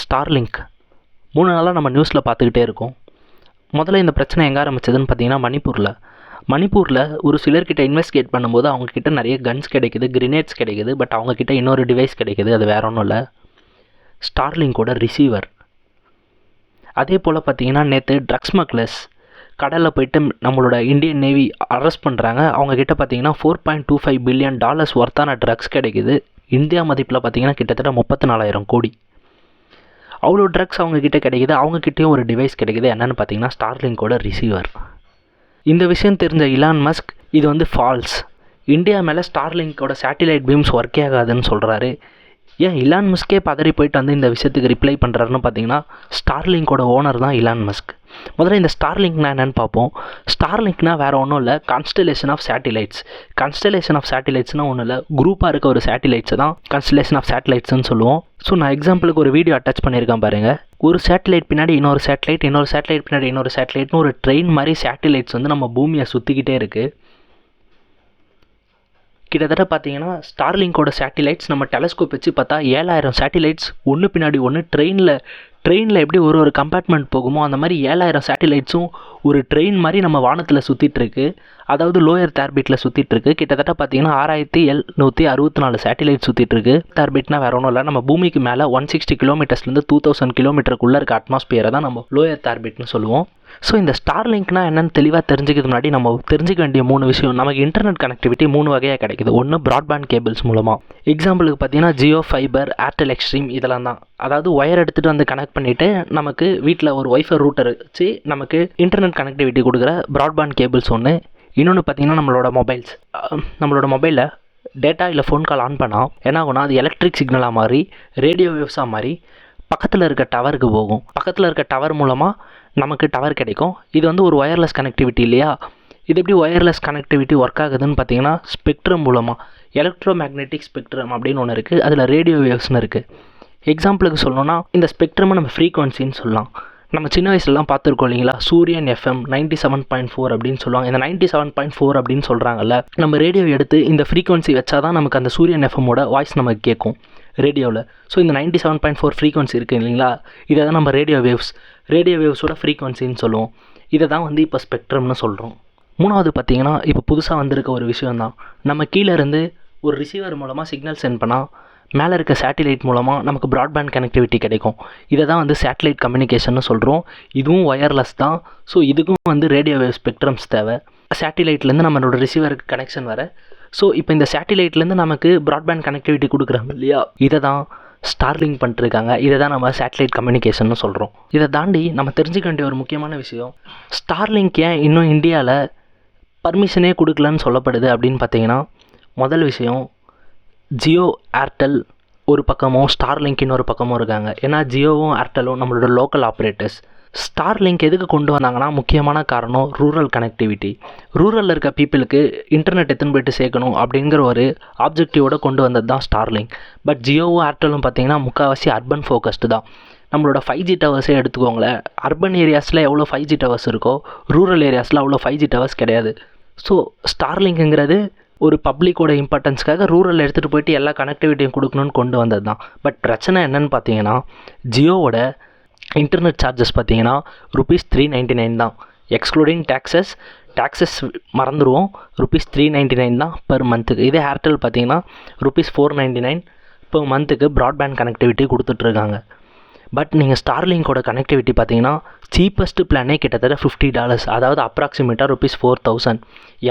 Starlink 3 நாளாக நம்ம நியூஸில் பார்த்துக்கிட்டே இருக்கோம். முதல்ல இந்த பிரச்சனை எங்கே ஆரம்பிச்சதுன்னு பார்த்தீங்கன்னா மணிப்பூரில் ஒரு சிலர்கிட்ட இன்வெஸ்டிகேட் பண்ணும்போது அவங்கக்கிட்ட நிறைய கன்ஸ் கிடைக்குது, கிரினேட்ஸ் கிடைக்குது. பட் அவங்கக்கிட்ட இன்னொரு டிவைஸ் கிடைக்குது. அது வேற ஒன்றும் இல்லை, ஸ்டார்லிங்கோட ரிசீவர். அதே போல் பார்த்தீங்கன்னா நேற்று ட்ரக்ஸ் ஸ்மக்லர்ஸ் கடலில் போயிட்டு நம்மளோட இந்தியன் நேவி அரெஸ்ட் பண்ணுறாங்க. அவங்கக்கிட்ட பார்த்தீங்கன்னா $4.25 பில்லியன் ஒர்த்தான ட்ரக்ஸ் கிடைக்குது. இந்தியா மதிப்பில் பார்த்தீங்கன்னா கிட்டத்தட்ட 34,000 கோடி. அவ்வளோ ட்ரக்ஸ் அவங்கக்கிட்ட கிடைக்குது. அவங்கக்கிட்டேயும் ஒரு டிவைஸ் கிடைக்குது. என்னென்னு பார்த்தீங்கன்னா ஸ்டார்லிங்கோட ரிசீவர். இந்த விஷயம் தெரிஞ்ச இலான் மஸ்க் இது வந்து ஃபால்ஸ், இந்தியா மேலே ஸ்டார்லிங்கோட சேட்டிலைட் பீம்ஸ் ஒர்க்கே ஆகாதுன்னு சொல்கிறாரு. ஏன் இலான் மஸ்கே பதறி போயிட்டு வந்து இந்த விஷயத்துக்கு ரிப்ளை பண்ணுறாருன்னு பார்த்தீங்கன்னா ஸ்டார்லிங்கோட ஓனர் தான் இலான் மஸ்க். முதல்ல இந்த ஸ்டார்லிங்க்னா என்னென்னு பார்ப்போம். ஸ்டார்லிங்க்னா வேறு ஒன்றும் இல்லை, constellation of satellites. Constellation of சேட்டிலைட்ஸ்னால் ஒன்றும் இல்லை, குரூப்பாக இருக்க ஒரு சேட்டிலைட்ஸை தான் கான்ஸ்டலேஷன் ஆஃப் சேட்டிலைட்ஸ்னு சொல்லுவோம். ஸோ நான் எக்ஸாம்பிளுக்கு ஒரு வீடியோ அட்டாச் பண்ணியிருக்கேன் பாருங்கள். ஒரு சேட்டிலைட் பின்னாடி இன்னொரு சேட்டிலைட் பின்னாடி இன்னொரு சேட்டிலைட்னு ஒரு ட்ரெயின் மாதிரி சேட்டிலைட்ஸ் வந்து நம்ம பூமியை சுற்றிக்கிட்டே இருக்குது. கிட்டத்தட்ட பார்த்தீங்கன்னா ஸ்டார்லிங்கோட சேட்டிலைட்ஸ் நம்ம டெலஸ்கோப் வச்சு பார்த்தா 7,000 சேட்டிலைட்ஸ் ஒன்று பின்னாடி ஒன்று ட்ரெயினில் எப்படி ஒரு கம்பார்ட்மெண்ட் போகுமோ அந்த மாதிரி 7,000 சேட்டிலைட்ஸும் ஒரு ட்ரெயின் மாதிரி நம்ம வானத்தில் சுற்றிட்டுருக்கு. அதாவது லோயர் தார்பிட்டில் சுற்றிட்டுருக்கு. கிட்டத்தட்ட பார்த்தீங்கன்னா 6,764 சேட்டிலைட் சுற்றிட்டுருக்கு. தார்பிட்னா வேறு ஒன்றும் இல்லை, நம்ம பூமிக்கு மேலே 160 கிலோமீட்டர்ஸ்லேருந்து 2,000 கிலோமீட்டருக்குள்ளே இருக்க அட்மாஸ்பியரை தான் நம்ம லோயர் தார்பிட்னு சொல்லுவோம். ஸோ இந்த ஸ்டார்லிங்க்னா என்னென்னு தெளிவாக தெரிஞ்சுக்கிறது முன்னாடி நம்ம தெரிஞ்சிக்க வேண்டிய 3 விஷயம். நமக்கு இன்டர்நெட் கனெக்டிவிட்டி 3 வகையாக கிடைக்குது. ஒன்று ப்ராட்பேண்ட் கேபிள்ஸ் மூலமாக. எக்ஸாம்பிளுக்கு பார்த்தீங்கன்னா ஜியோ ஃபைபர், ஏர்டெல் எக்ஸ்ட்ரீம் இதெல்லாம் தான். அதாவது ஒயர் எடுத்துகிட்டு வந்து கனெக்ட் பண்ணிவிட்டு நமக்கு வீட்டில் ஒரு ஒய்ஃபை ரூட்டர் வச்சு நமக்கு இன்டர்நெட் கனெக்டிவிட்டி கொடுக்குற ப்ராட்பேண்ட் கேபிள்ஸ் ஒன்று. இன்னொன்று பார்த்தீங்கன்னா நம்மளோட மொபைலில் டேட்டா இல்லை ஃபோன் கால் ஆன் பண்ணால் என்ன ஆகும்னா அது எலக்ட்ரிக் சிக்னலாக மாறி ரேடியோ வேவ்ஸாக மாறி பக்கத்தில் இருக்க டவருக்கு போகும். பக்கத்தில் இருக்க டவர் மூலமாக நமக்கு டவர் கிடைக்கும். இது வந்து ஒரு ஒயர்லெஸ் கனெக்டிவிட்டி இல்லையா? இது எப்படி ஒயர்லெஸ் கனெக்டிவிட்டி ஒர்க் ஆகுதுன்னு பார்த்தீங்கன்னா ஸ்பெக்ட்ரம் மூலமாக. எலக்ட்ரோ மேக்னெட்டிக் ஸ்பெக்ட்ரம் அப்படின்னு ஒன்று இருக்குது, அதில் ரேடியோ வேவ்ஸ்னு இருக்குது. எக்ஸாம்பிளுக்கு சொல்லணும்னா இந்த ஸ்பெக்ட்ரமை நம்ம ஃப்ரீக்வன்சின்னு சொல்லலாம். நம்ம சின்ன வயசுலலாம் பார்த்துருக்கோம் இல்லைங்களா, சூரியன் FM 97.4 அப்படின்னு சொல்லுவாங்க. இந்த 97.4 அப்படின்னு சொல்கிறாங்கல்ல, நம்ம ரேடியோ எடுத்து இந்த ஃப்ரீக்வன்சி வச்சா தான் நமக்கு அந்த சூரியன் எஃப்எம்மோட வாய்ஸ் நமக்கு கேட்கும் ரேடியோவில். ஸோ இந்த 97.4 ஃப்ரீக்வன்சி இருக்குது இல்லைங்களா, இதை தான் நம்ம ரேடியோ வேவ்ஸோட ஃப்ரீக்வன்சின்னு சொல்லுவோம். இதை தான் வந்து இப்போ ஸ்பெக்ட்ரம்னு சொல்கிறோம். மூணாவது பார்த்தீங்கன்னா இப்போ புதுசாக வந்திருக்க ஒரு விஷயந்தான். நம்ம கீழே இருந்து ஒரு ரிசீவர் மூலமாக சிக்னல் சென்ட் பண்ணால் மேலே இருக்க சேட்டிலைட் மூலமாக நமக்கு ப்ராட்பேண்ட் கனெக்டிவிட்டி கிடைக்கும். இதை தான் வந்து சேட்டலைட் கம்யூனிகேஷன்னு சொல்கிறோம். இதுவும் ஒயர்லெஸ் தான். ஸோ இதுக்கும் வந்து ரேடியோ வேவ் ஸ்பெக்ட்ரம்ஸ் தேவை. சேட்டிலைட்லேருந்து நம்மளோட ரிசீவருக்கு கனெக்ஷன் வர. ஸோ இப்போ இந்த சேட்டிலைட்லேருந்து நமக்கு ப்ராட்பேண்ட் கனெக்டிவிட்டி கொடுக்குறாங்க இல்லையா, இதை தான் ஸ்டார்லிங்க் பண்ணிட்டுருக்காங்க. இதை தான் நம்ம சேட்டலைட் கம்யூனிகேஷன்னு சொல்கிறோம். இதை தாண்டி நம்ம தெரிஞ்சுக்க வேண்டிய ஒரு முக்கியமான விஷயம், ஸ்டார்லிங்க் ஏன் இன்னும் இந்தியாவில் பர்மிஷனே கொடுக்கலன்னு சொல்லப்படுது அப்படின்னு பார்த்தீங்கன்னா, முதல் விஷயம் ஜியோ ஏர்டெல் ஒரு பக்கமும் ஸ்டார்லிங்க் இன்னொரு பக்கமும் இருக்காங்க. ஏன்னா ஜியோவும் ஏர்டெல்லும் நம்மளோட லோக்கல் ஆப்ரேட்டர்ஸ். ஸ்டார்லிங்க் எதுக்கு கொண்டு வந்தாங்கன்னா முக்கியமான காரணம் ரூரல் கனெக்டிவிட்டி. ரூரலில் இருக்க பீப்புளுக்கு இன்டர்நெட் எத்தனை போய்ட்டு சேர்க்கணும் அப்படிங்கிற ஒரு ஆப்ஜெக்டிவோடு கொண்டு வந்தது தான் ஸ்டார்லிங்க். பட் ஜியோவும் ஏர்டெல்லும் பார்த்தீங்கன்னா முக்கால்வாசி அர்பன் ஃபோக்கஸ்டு தான். நம்மளோட 5G டவர்ஸே எடுத்துக்கோங்களேன். அர்பன் ஏரியாஸில் எவ்வளோ 5G டவர்ஸ் இருக்கோ ரூரல் ஏரியாஸில் அவ்வளோ 5G டவர்ஸ் கிடையாது. ஸோ ஸ்டார்லிங்க்குங்கிறது ஒரு பப்ளிக்கோட இம்பார்ட்டன்ஸ்க்காக ரூரல் எடுத்துகிட்டு போயிட்டு எல்லா கனெக்டிவிட்டியும் கொடுக்கணும்னு கொண்டு வந்தது தான். பட் பிரச்சனை என்னென்னு பார்த்தீங்கன்னா, ஜியோவோட இன்டர்நெட் சார்ஜஸ் பார்த்தீங்கன்னா ₹399 தான், எக்ஸ்க்ளூடிங் டேக்ஸஸ் மறந்துடுவோம். ₹399 தான் பெர் மந்த்துக்கு. இதே ஏர்டெல் பார்த்தீங்கன்னா ₹499 பெர் மந்த்துக்கு ப்ராட்பேண்ட் கனெக்டிவிட்டி கொடுத்துட்ருக்காங்க. பட் நீங்கள் ஸ்டார்லிங்கோட கனெக்டிவிட்டி பார்த்தீங்கன்னா சீப்பஸ்ட்டு பிளானே கிட்டத்தட்ட $50, அதாவது அப்ராக்சிமேட்டாக ₹4,000.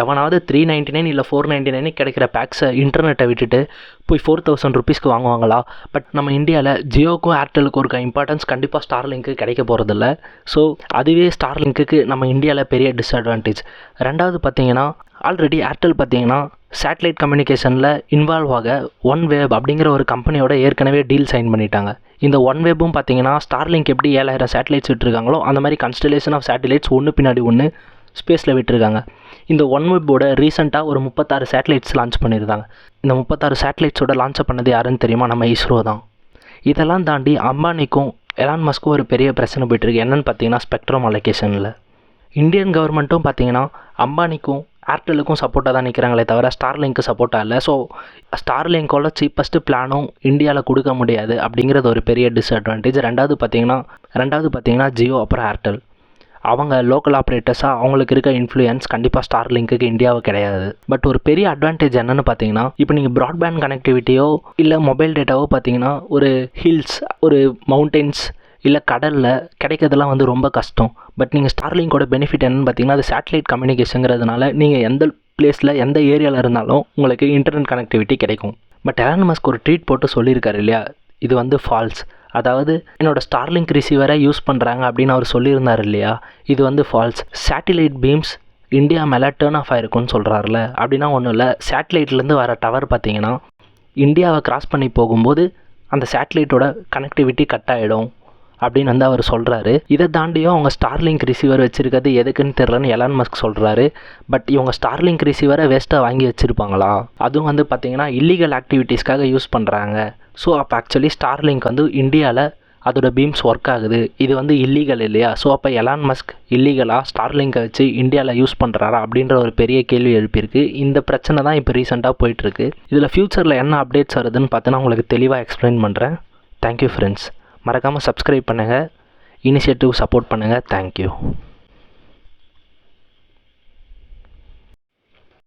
எவனாவது $399 இல்லை $499 கிடைக்கிற பேக்ஸை இன்டர்நெட்டை விட்டுட்டு போய் ₹4,000 வாங்குவாங்களா? பட் நம்ம இந்தியாவில் ஜியோக்கும் ஏர்டெலுக்கும் இருக்க இம்பார்ட்டன்ஸ் கண்டிப்பாக ஸ்டார்லிங்க்கு கிடைக்க போகிறதில்ல. ஸோ அதுவே ஸ்டார்லிங்க்கு நம்ம இந்தியாவில் பெரிய டிஸ்அட்வான்டேஜ். ரெண்டாவது பார்த்தீங்கன்னா, ஆல்ரெடி ஏர்டெல் பார்த்தீங்கன்னா சேட்டலைட் கம்யூனிகேஷனில் இன்வால்வ் ஆக OneWeb அப்படிங்கிற ஒரு கம்பெனியோட ஏற்கனவே டீல் சைன் பண்ணிட்டாங்க. இந்த OneWebம் பார்த்தீங்கன்னா ஸ்டார்லிங்க் எப்படி 7,000 சேட்டலைட்ஸ் விட்டுருக்காங்களோ அந்த மாதிரி கான்ஸ்டலேஷன் ஆஃப் சேட்டலைட்ஸ் ஒன்று பின்னாடி ஒன்று ஸ்பேஸில் விட்டுருக்காங்க. இந்த OneWebோட ரீசெண்டாக ஒரு 36 சேட்டலைட்ஸ் லான்ச் பண்ணியிருந்தாங்க. இந்த 36 சேட்டலைட்ஸோட லான்ச் பண்ணது யாருன்னு தெரியுமா? நம்ம இஸ்ரோ தான். இதெல்லாம் தாண்டி அம்பானிக்கும் எலான் மஸ்க்கும் ஒரு பெரிய பிரச்சனை போய்ட்டுருக்கு. என்னென்னு பார்த்தீங்கன்னா ஸ்பெக்ட்ரம் அலோகேஷனில். இந்தியன் கவர்மெண்ட்டும் பார்த்தீங்கன்னா அம்பானிக்கும் ஏர்டெல்லுக்கும் சப்போர்ட்டாக தான் நிற்கிறாங்களே தவிர ஸ்டார்லிங்க்கு சப்போர்ட்டாக இல்லை. ஸோ ஸ்டார்லிங்கோட சீப்பஸ்ட்டு பிளானும் இந்தியாவில் கொடுக்க முடியாது அப்படிங்கிறது ஒரு பெரிய டிஸ்அட்வான்டேஜ். ரெண்டாவது பார்த்தீங்கன்னா ஜியோ அப்புறம் ஏர்டெல் அவங்க லோக்கல் ஆப்ரேட்டர்ஸாக அவங்களுக்கு இருக்க இன்ஃப்ளூயன்ஸ் கண்டிப்பாக ஸ்டார்லிங்க்கு இந்தியாவுக்கு கிடையாது. பட் ஒரு பெரிய அட்வான்டேஜ் என்னென்னு பார்த்தீங்கன்னா, இப்போ நீங்கள் ப்ராட்பேண்ட் கனெக்டிவிட்டியோ இல்லை மொபைல் டேட்டாவோ பார்த்தீங்கன்னா ஒரு ஹில்ஸ், ஒரு மவுண்டெயின்ஸ் இல்லை கடலில் கிடைக்கிறதுலாம் வந்து ரொம்ப கஷ்டம். பட் நீங்கள் ஸ்டார்லிங்கோட பெனிஃபிட் என்னென்னு பார்த்தீங்கன்னா, அது சேட்டலைட் கம்யூனிகேஷனுங்கிறதுனால நீங்கள் எந்த பிளேஸில் எந்த ஏரியாவில் இருந்தாலும் உங்களுக்கு இன்டர்நெட் கனெக்டிவிட்டி கிடைக்கும். பட் எலான் மஸ்க் ஒரு ட்வீட் போட்டு சொல்லியிருக்காரு இல்லையா, இது வந்து ஃபால்ஸ். அதாவது என்னோடய ஸ்டார்லிங்க் ரிசீவரை யூஸ் பண்ணுறாங்க அப்படின்னு அவர் சொல்லியிருந்தார் இல்லையா, இது வந்து ஃபால்ஸ். சேட்டிலைட் பீம்ஸ் இந்தியா மேலே டேர்ன் ஆஃப் ஆகிருக்குன்னு சொல்கிறாருல, அப்படின்னா ஒன்றும் இல்லை. சேட்டலைட்லேருந்து வர டவர் பார்த்தீங்கன்னா இந்தியாவை கிராஸ் பண்ணி போகும்போது அந்த சேட்டலைட்டோட கனெக்டிவிட்டி கட் ஆகிடும் அப்படின்னு வந்து அவர் சொல்கிறாரு. இதை தாண்டியும் அவங்க ஸ்டார்லிங்க் ரிசீவர் வச்சுருக்கிறது எதுக்குன்னு தெரிலன்னு எலான் மஸ்க் சொல்கிறாரு. பட் இவங்க ஸ்டார்லிங்க் ரிசீவரை வேஸ்ட்டாக வாங்கி வச்சுருப்பாங்களா? அதுவும் வந்து பார்த்திங்கன்னா இல்லீகல் ஆக்டிவிட்டீஸ்க்காக யூஸ் பண்ணுறாங்க. ஸோ அப்போ ஆக்சுவலி ஸ்டார்லிங்க் வந்து இந்தியாவில் அதோட பீம்ஸ் ஒர்க் ஆகுது, இது வந்து இல்லீகல் இல்லையா? ஸோ அப்போ எலான் மஸ்க் இல்லீகலாக ஸ்டார்லிங்கை வச்சு இந்தியாவில் யூஸ் பண்ணுறாரா அப்படின்ற ஒரு பெரிய கேள்வி எழுப்பியிருக்கு. இந்த பிரச்சனை தான் இப்போ ரீசெண்டாக போயிட்டுருக்கு. இதில் ஃப்யூச்சரில் என்ன அப்டேட்ஸ் வருதுன்னு பார்த்தீங்கன்னா உங்களுக்கு தெளிவாக எக்ஸ்பிளைன் பண்ணுறேன். Thank you friends. மறக்காமல் சப்ஸ்கிரைப் பண்ணுங்கள், இனிஷியேட்டிவ் சப்போர்ட் பண்ணுங்கள். தேங்க்யூ.